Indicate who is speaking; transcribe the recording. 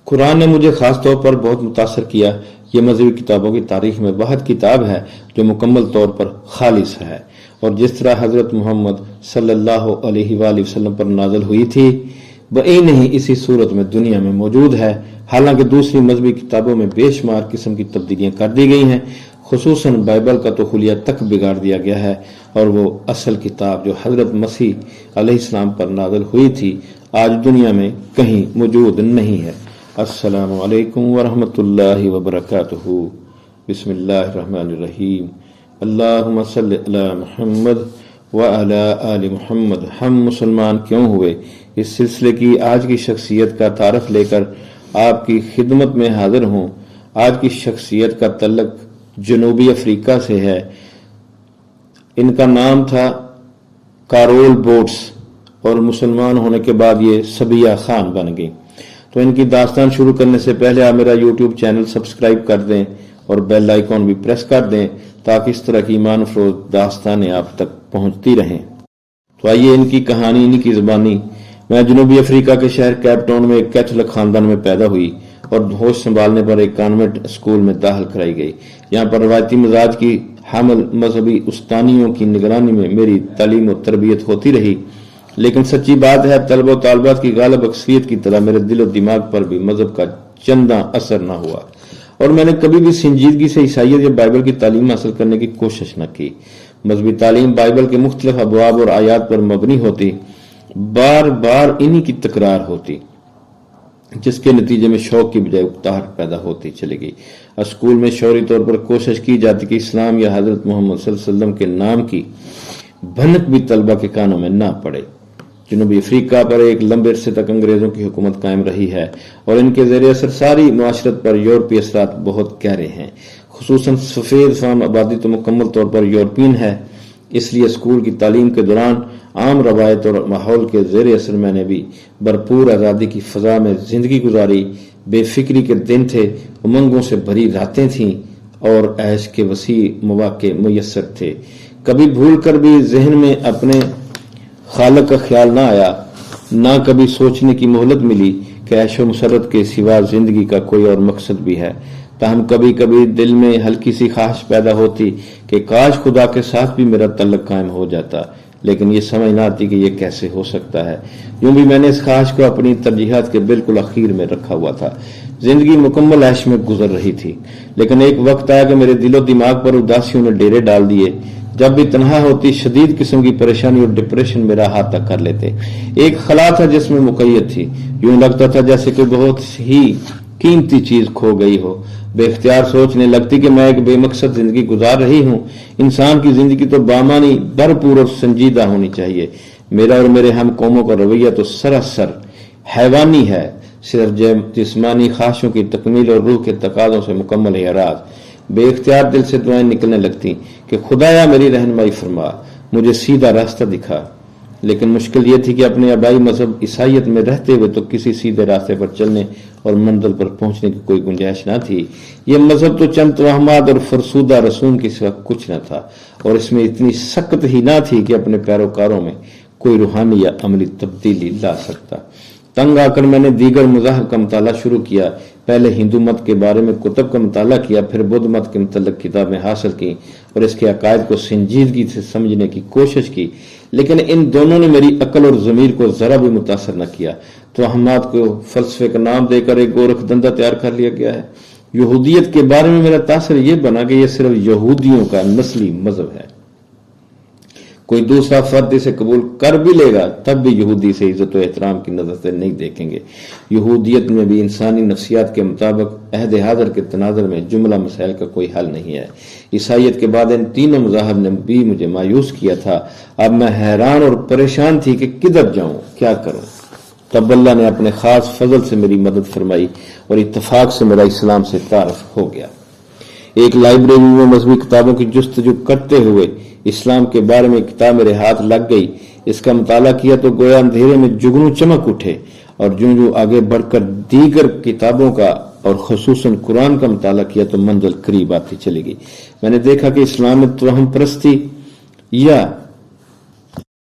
Speaker 1: قرآن نے مجھے خاص طور پر بہت متاثر کیا۔ یہ مذہبی کتابوں کی تاریخ میں واحد کتاب ہے جو مکمل طور پر خالص ہے، اور جس طرح حضرت محمد صلی اللہ علیہ وآلہ وسلم پر نازل ہوئی تھی وہی ہی اسی صورت میں دنیا میں موجود ہے۔ حالانکہ دوسری مذہبی کتابوں میں بے شمار قسم کی تبدیلیاں کر دی گئی ہیں، خصوصاً بائبل کا تو خلیہ تک بگاڑ دیا گیا ہے، اور وہ اصل کتاب جو حضرت مسیح علیہ السلام پر نازل ہوئی تھی آج دنیا میں کہیں موجود نہیں ہے۔ السلام علیکم ورحمۃ اللہ وبرکاتہ۔ بسم اللہ الرحمن الرحیم۔ اللہم صلی علی محمد وعلی آل محمد۔ ہم مسلمان کیوں ہوئے، اس سلسلے کی آج کی شخصیت کا تعارف لے کر آپ کی خدمت میں حاضر ہوں۔ آج کی شخصیت کا تعلق جنوبی افریقہ سے ہے۔ ان کا نام تھا کارول بوٹس، اور مسلمان ہونے کے بعد یہ سبیہ خان بن گئی۔ تو ان کی داستان شروع کرنے سے پہلے آپ میرا یوٹیوب چینل سبسکرائب کر دیں اور بیل آئیکن بھی پریس کر دیں تاکہ اس طرح کی ایمان افروز داستانیں آپ تک پہنچتی رہیں۔ تو آئیے ان کی کہانی ان کی زبانی۔ میں جنوبی افریقہ کے شہر کیپ ٹاؤن میں ایک کیتھولک خاندان میں پیدا ہوئی اور ہوش سنبھالنے پر ایک کانوینٹ اسکول میں داخل کرائی گئی۔ یہاں پر روایتی مزاج کی حامل مذہبی استانیوں کی نگرانی میں میری تعلیم و تربیت ہوتی رہی، لیکن سچی بات ہے طلبہ و طالبات کی غالب اکثریت کی طرح میرے دل و دماغ پر بھی مذہب کا چنداں اثر نہ ہوا، اور میں نے کبھی بھی سنجیدگی سے عیسائیت یا بائبل کی تعلیم حاصل کرنے کی کوشش نہ کی۔ مذہبی تعلیم بائبل کے مختلف ابواب اور آیات پر مبنی ہوتی، بار بار انہی کی تکرار ہوتی، جس کے نتیجے میں شوق کی بجائے اکتاہٹ پیدا ہوتی چلی گئی۔ اسکول میں شعوری طور پر کوشش کی جاتی کہ اسلام یا حضرت محمد صلی اللہ علیہ وسلم کے نام کی بھنک بھی طلبہ کے کانوں میں نہ پڑے۔ جنوبی افریقہ پر ایک لمبے عرصے تک انگریزوں کی حکومت قائم رہی ہے، اور ان کے زیر اثر ساری معاشرت پر یورپی اثرات بہت گہرے ہیں۔ خصوصاً سفید فام آبادی تو مکمل طور پر یورپین ہے، اس لیے اسکول کی تعلیم کے دوران عام روایت اور ماحول کے زیر اثر میں نے بھی بھرپور آزادی کی فضا میں زندگی گزاری۔ بے فکری کے دن تھے، امنگوں سے بھری راتیں تھیں، اور عیش کے وسیع مواقع میسر تھے۔ کبھی بھول کر بھی ذہن میں اپنے خالق کا خیال نہ آیا، نہ کبھی سوچنے کی مہلت ملی کہ عیش و مسرت کے سوا زندگی کا کوئی اور مقصد بھی ہے۔ تاہم کبھی کبھی دل میں ہلکی سی خواہش پیدا ہوتی کہ کاش خدا کے ساتھ بھی میرا تعلق قائم ہو جاتا، لیکن یہ سمجھ نہ آتی کہ یہ کیسے ہو سکتا ہے۔ یوں بھی میں نے اس خواہش کو اپنی ترجیحات کے بالکل اخیر میں رکھا ہوا تھا۔ زندگی مکمل عیش میں گزر رہی تھی، لیکن ایک وقت آیا کہ میرے دل و دماغ پر اداسیوں نے ڈیرے ڈال دیے۔ جب بھی تنہا ہوتی شدید قسم کی پریشانی اور ڈپریشن میرا ہاتھ تک کر لیتے۔ ایک خلا تھا جس میں مقید تھی، یوں لگتا تھا جیسے کہ بہت ہی قیمتی چیز کھو گئی ہو۔ بے اختیار سوچنے لگتی کہ میں ایک بے مقصد زندگی گزار رہی ہوں۔ انسان کی زندگی تو بامانی، بھرپور اور سنجیدہ ہونی چاہیے۔ میرا اور میرے ہم قوموں کا رویہ تو سراسر حیوانی ہے، صرف جسمانی خواہشوں کی تکمیل اور روح کے تقاضوں سے مکمل اعراض۔ بے اختیار دل سے دعائیں نکلنے لگتی کہ خدایا میری رہنمائی فرما، مجھے سیدھا راستہ دکھا۔ لیکن مشکل یہ تھی کہ اپنے آبائی مذہب عیسائیت میں رہتے ہوئے تو کسی سیدھے راستے پر چلنے اور منزل پر پہنچنے کی کوئی گنجائش نہ تھی۔ یہ مذہب تو چند توہمات اور فرسودہ رسوم کے سوا کچھ نہ تھا، اور اس میں اتنی سخت ہی نہ تھی کہ اپنے پیروکاروں میں کوئی روحانی یا عملی تبدیلی لا سکتا۔ تنگ آ کر میں نے دیگر مذاہب کا مطالعہ شروع کیا۔ پہلے ہندو مت کے بارے میں کتب کا مطالعہ کیا، پھر بدھ مت کے متعلق کتابیں حاصل کی اور اس کے عقائد کو سنجیدگی سے سمجھنے کی کوشش کی، لیکن ان دونوں نے میری عقل اور ضمیر کو ذرا بھی متاثر نہ کیا۔ توہمات کو فلسفے کا نام دے کر ایک گورکھ دندہ تیار کر لیا گیا ہے۔ یہودیت کے بارے میں میرا تاثر یہ بنا کہ یہ صرف یہودیوں کا نسلی مذہب ہے، کوئی دوسرا فرد اسے قبول کر بھی لے گا تب بھی یہودی سے عزت و احترام کی نظر سے نہیں دیکھیں گے۔ یہودیت میں بھی انسانی نفسیات کے مطابق عہد حاضر کے تناظر میں جملہ مسائل کا کوئی حل نہیں ہے۔ عیسائیت کے بعد ان تینوں مذاہب نے بھی مجھے مایوس کیا تھا۔ اب میں حیران اور پریشان تھی کہ کدھر جاؤں، کیا کروں۔ تب اللہ نے اپنے خاص فضل سے میری مدد فرمائی اور اتفاق سے میرا اسلام سے تعارف ہو گیا۔ ایک لائبریری میں مذہبی کتابوں کی جستجو کرتے ہوئے اسلام کے بارے میں کتاب میرے ہاتھ لگ گئی۔ اس کا مطالعہ کیا تو گویا اندھیرے میں جگنو چمک اٹھے، اور جو آگے بڑھ کر دیگر کتابوں کا اور خصوصاً قرآن کا مطالعہ کیا تو منزل قریب آتی چلی گئی۔ میں نے دیکھا کہ اسلام میں توہم پرستی یا